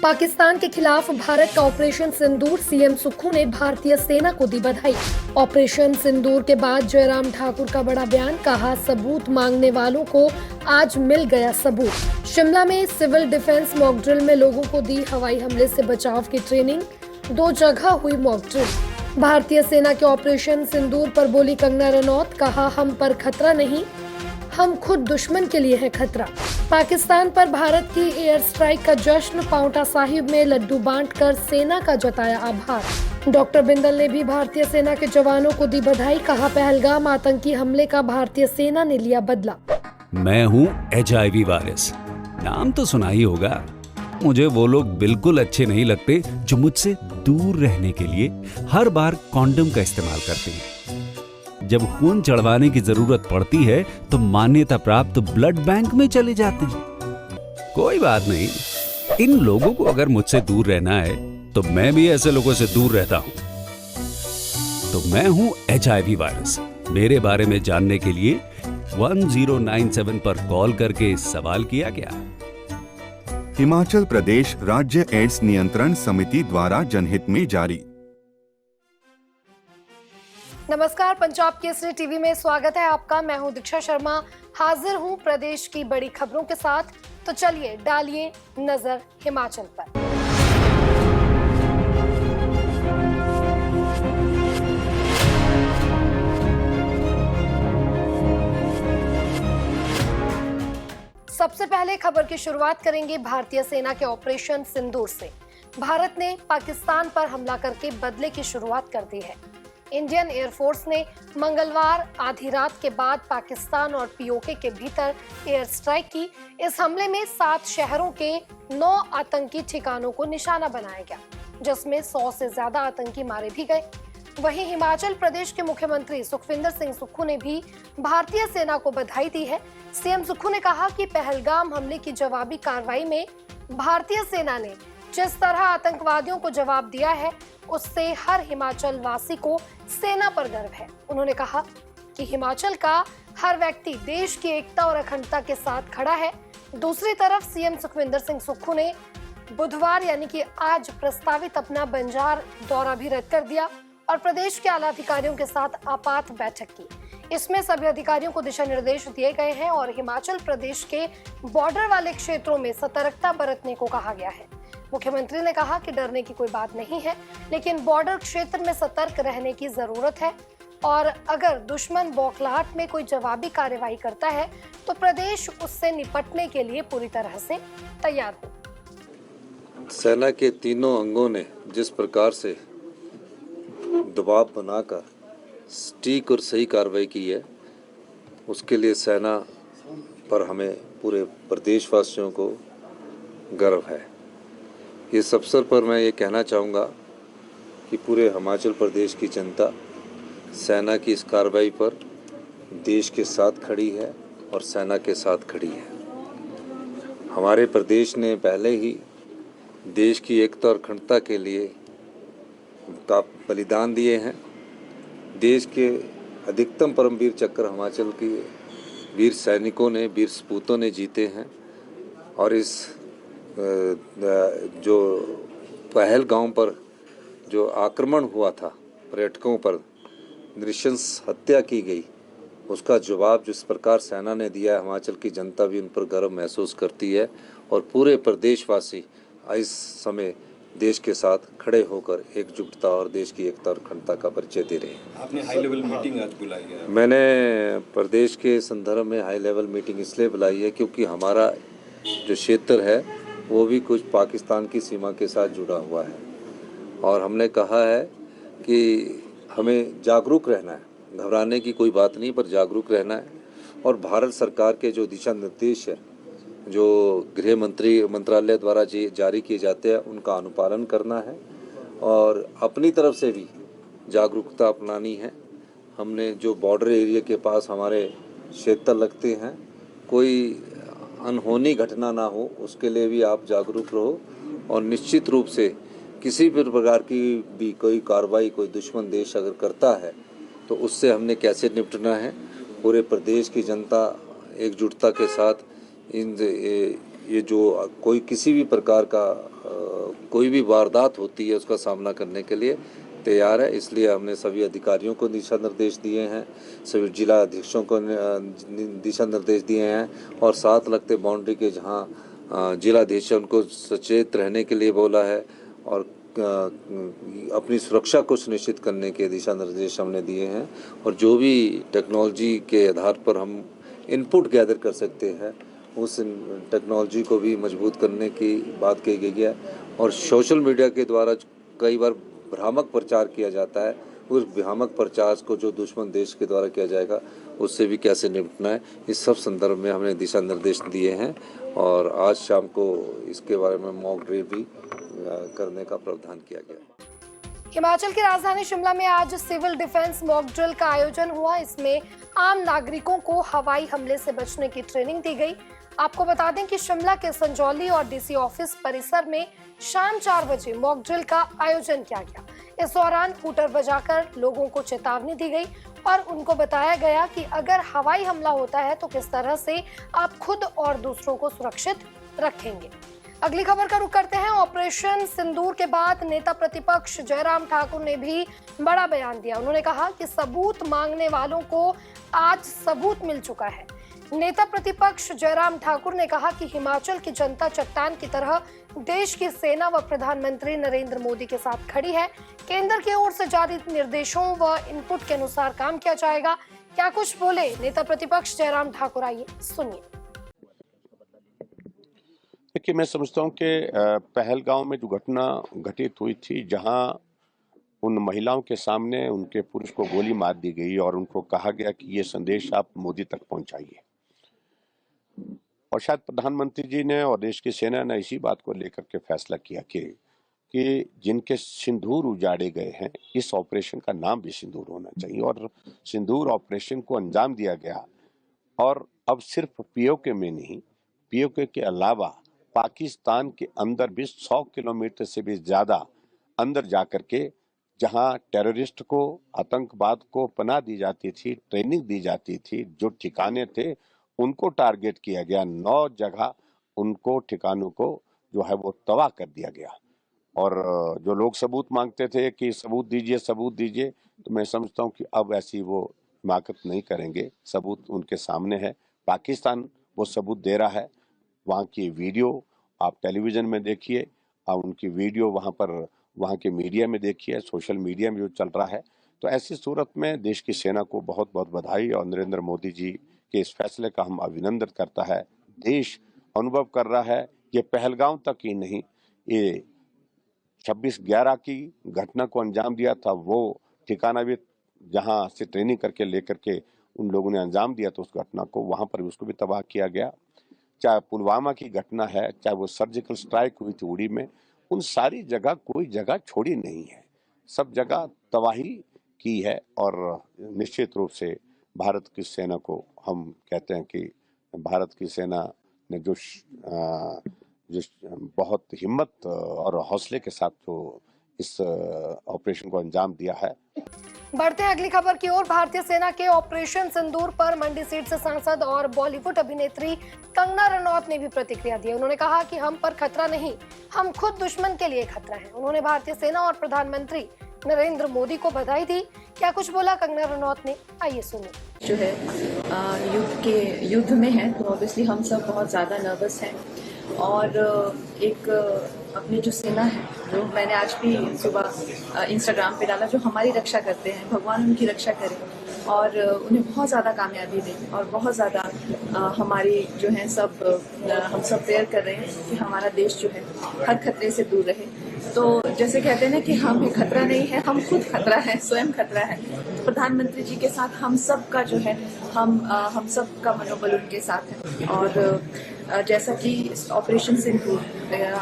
पाकिस्तान के खिलाफ भारत का ऑपरेशन सिंदूर, सीएम सुक्खू ने भारतीय सेना को दी बधाई। ऑपरेशन सिंदूर के बाद जयराम ठाकुर का बड़ा बयान, कहा सबूत मांगने वालों को आज मिल गया सबूत। शिमला में सिविल डिफेंस मॉक ड्रिल में लोगों को दी हवाई हमले से बचाव की ट्रेनिंग, 2 जगह हुई मॉक ड्रिल। भारतीय सेना के ऑपरेशन सिंदूर पर बोली कंगना रनौत, कहा हम पर खतरा नहीं, हम खुद दुश्मन के लिए है खतरा। पाकिस्तान पर भारत की एयर स्ट्राइक का जश्न, पांवटा साहिब में लड्डू बांटकर सेना का जताया आभार। डॉक्टर बिंदल ने भी भारतीय सेना के जवानों को दी बधाई, कहा पहलगाम आतंकी हमले का भारतीय सेना ने लिया बदला। मैं हूँ HIV वायरस, नाम तो सुना ही होगा। मुझे वो लोग बिल्कुल अच्छे नहीं लगते जो मुझसे दूर रहने के लिए हर बार कॉन्डम का इस्तेमाल करते हैं। जब खून चढ़वाने की जरूरत पड़ती है तो मान्यता प्राप्त ब्लड बैंक में चले जाते हैं। कोई बात नहीं, इन लोगों को अगर मुझसे दूर रहना है तो मैं भी ऐसे लोगों से दूर रहता हूं। तो मैं हूं HIV वायरस। मेरे बारे में जानने के लिए 1097 पर कॉल करके सवाल किया गया। हिमाचल प्रदेश राज्य एड्स नियंत्रण समिति द्वारा जनहित में जारी। नमस्कार, पंजाब केसरी टीवी में स्वागत है आपका। मैं हूं दीक्षा शर्मा, हाजिर हूं प्रदेश की बड़ी खबरों के साथ। तो चलिए डालिए नजर हिमाचल पर। सबसे पहले खबर की शुरुआत करेंगे भारतीय सेना के ऑपरेशन सिंदूर से। भारत ने पाकिस्तान पर हमला करके बदले की शुरुआत कर दी है। इंडियन एयरफोर्स ने मंगलवार आधी रात के बाद पाकिस्तान और POK के भीतर एयर स्ट्राइक की। इस हमले में 7 शहरों के 9 आतंकी ठिकानों को निशाना बनाया गया, जिसमें 100 से ज्यादा आतंकी मारे भी गए। वहीं हिमाचल प्रदेश के मुख्यमंत्री सुखविंदर सिंह सुक्खू ने भी भारतीय सेना को बधाई दी है। सीएम सुक्खू ने कहा कि पहलगाम हमले की जवाबी कार्रवाई में भारतीय सेना ने जिस तरह आतंकवादियों को जवाब दिया है, उससे हर हिमाचल वासी को सेना पर गर्व है। उन्होंने कहा कि हिमाचल का हर व्यक्ति देश की एकता और अखंडता के साथ खड़ा है। दूसरी तरफ सीएम सुखविंदर सिंह सुक्खू ने बुधवार यानी कि आज प्रस्तावित अपना बंजार दौरा भी रद्द कर दिया और प्रदेश के आला अधिकारियों के साथ आपात बैठक की। इसमें सभी अधिकारियों को दिशा निर्देश दिए गए हैं और हिमाचल प्रदेश के बॉर्डर वाले क्षेत्रों में सतर्कता बरतने को कहा गया है। मुख्यमंत्री ने कहा कि डरने की कोई बात नहीं है, लेकिन बॉर्डर क्षेत्र में सतर्क रहने की जरूरत है और अगर दुश्मन बौखलाहट में कोई जवाबी कार्रवाई करता है तो प्रदेश उससे निपटने के लिए पूरी तरह से तैयार हो। सेना के तीनों अंगों ने जिस प्रकार से दबाव बनाकर सटीक और सही कार्रवाई की है, उसके लिए सेना पर हमें पूरे प्रदेशवासियों को गर्व है। इस अवसर पर मैं ये कहना चाहूँगा कि पूरे हिमाचल प्रदेश की जनता सेना की इस कार्रवाई पर देश के साथ खड़ी है और सेना के साथ खड़ी है। हमारे प्रदेश ने पहले ही देश की एकता और अखंडता के लिए का बलिदान दिए हैं। देश के अधिकतम परमवीर चक्र हिमाचल के वीर सैनिकों ने, वीर सपूतों ने जीते हैं और इस जो पहलगाम पर जो आक्रमण हुआ था, पर्यटकों पर नृशंस हत्या की गई, उसका जवाब जिस प्रकार सेना ने दिया है, हिमाचल की जनता भी उन पर गर्व महसूस करती है और पूरे प्रदेशवासी इस समय देश के साथ खड़े होकर एकजुटता और देश की एकता और अखंडता का परिचय दे रहे हैं। आपने हाई लेवल मीटिंग आज बुलाई है? मैंने प्रदेश के संदर्भ में हाई लेवल मीटिंग इसलिए बुलाई है क्योंकि हमारा जो क्षेत्र है वो भी कुछ पाकिस्तान की सीमा के साथ जुड़ा हुआ है और हमने कहा है कि हमें जागरूक रहना है, घबराने की कोई बात नहीं, पर जागरूक रहना है और भारत सरकार के जो दिशा निर्देश है, जो गृह मंत्रालय द्वारा जारी किए जाते हैं, उनका अनुपालन करना है और अपनी तरफ से भी जागरूकता अपनानी है। हमने जो बॉर्डर एरिया के पास हमारे क्षेत्र लगते हैं, कोई अनहोनी घटना ना हो, उसके लिए भी आप जागरूक रहो और निश्चित रूप से किसी भी प्रकार की भी कोई कार्रवाई कोई दुश्मन देश अगर करता है तो उससे हमने कैसे निपटना है। पूरे प्रदेश की जनता एकजुटता के साथ ये जो कोई किसी भी प्रकार का कोई भी वारदात होती है उसका सामना करने के लिए तैयार है। इसलिए हमने सभी अधिकारियों को दिशा निर्देश दिए हैं, सभी जिला अधीक्षकों को दिशा निर्देश दिए हैं और साथ लगते बाउंड्री के जहां जिला अधीक्षक उनको सचेत रहने के लिए बोला है और अपनी सुरक्षा को सुनिश्चित करने के दिशा निर्देश हमने दिए हैं। और जो भी टेक्नोलॉजी के आधार पर हम इनपुट गैदर कर सकते हैं उस टेक्नोलॉजी को भी मजबूत करने की बात कही गई है। और सोशल मीडिया के द्वारा कई बार भ्रामक प्रचार किया जाता है, उस भ्रामक प्रचार को जो दुश्मन देश के द्वारा किया जाएगा उससे भी कैसे निपटना है, इस सब संदर्भ में हमने दिशा निर्देश दिए हैं। और आज शाम को इसके बारे में मॉक ड्रिल भी करने का प्रावधान किया गया। हिमाचल की राजधानी शिमला में आज सिविल डिफेंस मॉक ड्रिल का आयोजन हुआ। इसमें आम नागरिकों को हवाई हमले से बचने की ट्रेनिंग दी गई। आपको बता दें कि शिमला के संजौली और डीसी ऑफिस परिसर में शाम 4 बजे मॉक ड्रिल का आयोजन किया गया। इस दौरान हूटर बजाकर लोगों को चेतावनी दी गई और उनको बताया गया कि अगर हवाई हमला होता है तो किस तरह से आप खुद और दूसरों को सुरक्षित रखेंगे। अगली खबर का रुख करते हैं। ऑपरेशन सिंदूर के बाद नेता प्रतिपक्ष जयराम ठाकुर ने भी बड़ा बयान दिया। उन्होंने कहा कि सबूत मांगने वालों को आज सबूत मिल चुका है। नेता प्रतिपक्ष जयराम ठाकुर ने कहा कि हिमाचल की जनता चट्टान की तरह देश की सेना व प्रधानमंत्री नरेंद्र मोदी के साथ खड़ी है। केंद्र की ओर से जारी निर्देशों व इनपुट के अनुसार काम किया जाएगा। क्या कुछ बोले नेता प्रतिपक्ष जयराम ठाकुर, आइए सुनिए। देखिए, मैं समझता हूँ कि पहलगांव में जो घटना घटित हुई थी, जहां उन महिलाओं के सामने उनके पुरुष को गोली मार दी गई और उनको कहा गया कि ये संदेश आप मोदी तक पहुंचाइए, और शायद प्रधानमंत्री जी ने और देश की सेना ने इसी बात को लेकर के फैसला किया कि जिनके सिंदूर उजाड़े गए हैं, इस ऑपरेशन का नाम भी सिंदूर होना चाहिए। और सिंदूर ऑपरेशन को अंजाम दिया गया। और अब सिर्फ पीओके में नहीं, पीओके के अलावा पाकिस्तान के अंदर भी 100 किलोमीटर से भी ज्यादा अंदर जाकर के, जहां टेररिस्ट को, आतंकवाद को पनाह दी जाती थी, ट्रेनिंग दी जाती थी, जो ठिकाने थे उनको टारगेट किया गया। 9 जगह उनको ठिकानों को जो है वो तबाह कर दिया गया। और जो लोग सबूत मांगते थे कि सबूत दीजिए सबूत दीजिए, तो मैं समझता हूँ कि अब ऐसी वो हिमाकत नहीं करेंगे। सबूत उनके सामने है, पाकिस्तान वो सबूत दे रहा है। वहाँ की वीडियो आप टेलीविजन में देखिए, आप उनकी वीडियो वहाँ के मीडिया में देखिए, सोशल मीडिया में जो चल रहा है। तो ऐसी सूरत में देश की सेना को बहुत बहुत बधाई और नरेंद्र मोदी जी के इस फैसले का हम अभिनंदन करता है। देश अनुभव कर रहा है, ये पहलगांव तक ही नहीं, ये 26/11 की घटना को अंजाम दिया था, वो ठिकाना भी जहाँ से ट्रेनिंग करके लेकर के उन लोगों ने अंजाम दिया था उस घटना को, वहाँ पर भी उसको भी तबाह किया गया। चाहे पुलवामा की घटना है, चाहे वो सर्जिकल स्ट्राइक हुई थी उड़ी में, उन सारी जगह कोई जगह छोड़ी नहीं है, सब जगह तबाही की है। और निश्चित रूप से भारत की सेना को हम कहते हैं कि भारत की सेना ने जो बहुत हिम्मत और हौसले के साथ जो इस ऑपरेशन को अंजाम दिया है। बढ़ते हैं अगली खबर की ओर। भारतीय सेना के ऑपरेशन सिंदूर पर मंडी सीट से सांसद और बॉलीवुड अभिनेत्री कंगना रनौत ने भी प्रतिक्रिया दी। उन्होंने कहा कि हम पर खतरा नहीं, हम खुद दुश्मन के लिए खतरा है। उन्होंने भारतीय सेना और प्रधानमंत्री नरेंद्र मोदी को बधाई दी। क्या कुछ बोला कंगना रनौत ने, आइए सुनिए। जो है युद्ध में है, तो ऑब्वियसली हम सब बहुत ज़्यादा नर्वस हैं। और एक अपनी जो सेना है, जो मैंने आज भी सुबह इंस्टाग्राम पे डाला, जो हमारी रक्षा करते हैं, भगवान उनकी रक्षा करे और उन्हें बहुत ज़्यादा कामयाबी दे। और बहुत ज़्यादा हमारी जो है हम सब प्रेयर कर रहे हैं कि हमारा देश जो है हर खतरे से दूर रहे। तो जैसे कहते हैं ना कि हमें खतरा नहीं है, हम खुद खतरा है, स्वयं खतरा है। तो प्रधानमंत्री जी के साथ हम सब का जो है हम सब का मनोबल उनके साथ है। और जैसा कि ऑपरेशन सिंदूर,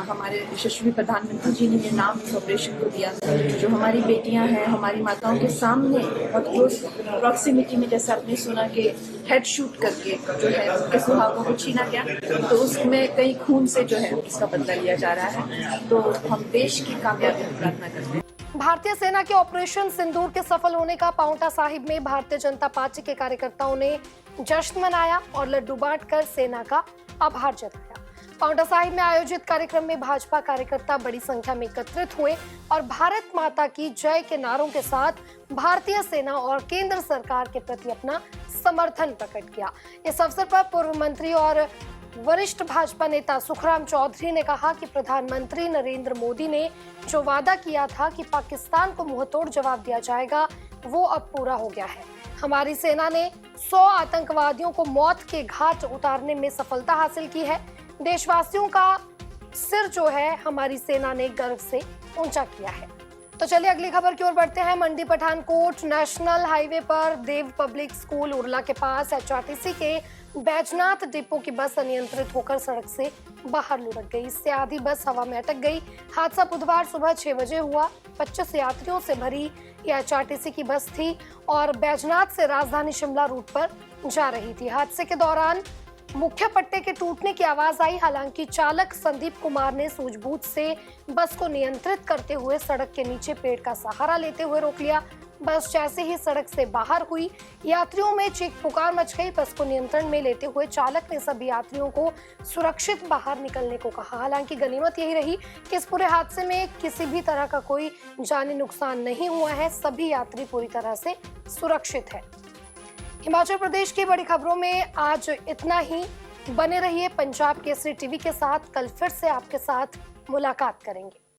हमारे यशस्वी प्रधानमंत्री जी ने ये नाम इस ऑपरेशन को दिया, जो हमारी बेटियां हैं, हमारी माताओं के सामने बहुत क्लोज प्रॉक्सिमिटी में, जैसे आपने सुना कि हेड शूट करके जो है उनके सुहागों को छीना गया, तो उसमें कई खून से जो है इसका बदला लिया जा रहा है। तो हम देश की कामयाबी की प्रार्थना करते हैं। भारतीय सेना के ऑपरेशन सिंदूर के सफल होने का पांवटा साहिब में भारतीय जनता पार्टी के कार्यकर्ताओं ने जश्न मनाया और लड्डू बांटकर सेना का आभार जताया। पांवटा साहिब में आयोजित कार्यक्रम में भाजपा कार्यकर्ता बड़ी संख्या में एकत्रित हुए और भारत माता की जय के नारों के साथ भारतीय सेना और केंद्र सरकार के प्रति अपना समर्थन प्रकट किया। इस अवसर पर पूर्व मंत्री और वरिष्ठ भाजपा नेता सुखराम चौधरी ने कहा कि प्रधानमंत्री नरेंद्र मोदी ने जो वादा किया था कि पाकिस्तान को मुंहतोड़ जवाब दिया जाएगा, वो अब पूरा हो गया है। हमारी सेना ने 100 आतंकवादियों को मौत के घाट उतारने में सफलता हासिल की है। देशवासियों का सिर जो है हमारी सेना ने गर्व से ऊंचा किया है। तो चलिए अगली खबर की ओर बढ़ते हैं। मंडी पठानकोट नेशनल हाईवे पर देव पब्लिक स्कूल उरला के पास एचआरटीसी के बैजनाथ डिपो की बस अनियंत्रित होकर सड़क से बाहर लुढ़क गई। इससे आधी बस हवा में अटक गई। हादसा बुधवार सुबह 6 बजे हुआ। 25 यात्रियों से भरी यह एचआरटीसी की बस थी और बैजनाथ से राजधानी शिमला रूट पर जा रही थी। हादसे के दौरान मुख्य पट्टे के टूटने की आवाज आई। हालांकि चालक संदीप कुमार ने सूझबूझ से बस को नियंत्रित करते हुए सड़क के नीचे पेड़ का सहारा लेते हुए रोक लिया। बस जैसे ही सड़क से बाहर हुई, यात्रियों में चीख पुकार मच गई। बस को नियंत्रण में लेते हुए चालक ने सभी यात्रियों को सुरक्षित बाहर निकलने को कहा। हालांकि गनीमत यही रही कि इस पूरे हादसे में किसी भी तरह का कोई जानी नुकसान नहीं हुआ है। सभी यात्री पूरी तरह से सुरक्षित है। हिमाचल प्रदेश की बड़ी खबरों में आज इतना ही। बने रहिए पंजाब केसरी टीवी के साथ। कल फिर से आपके साथ मुलाकात करेंगे।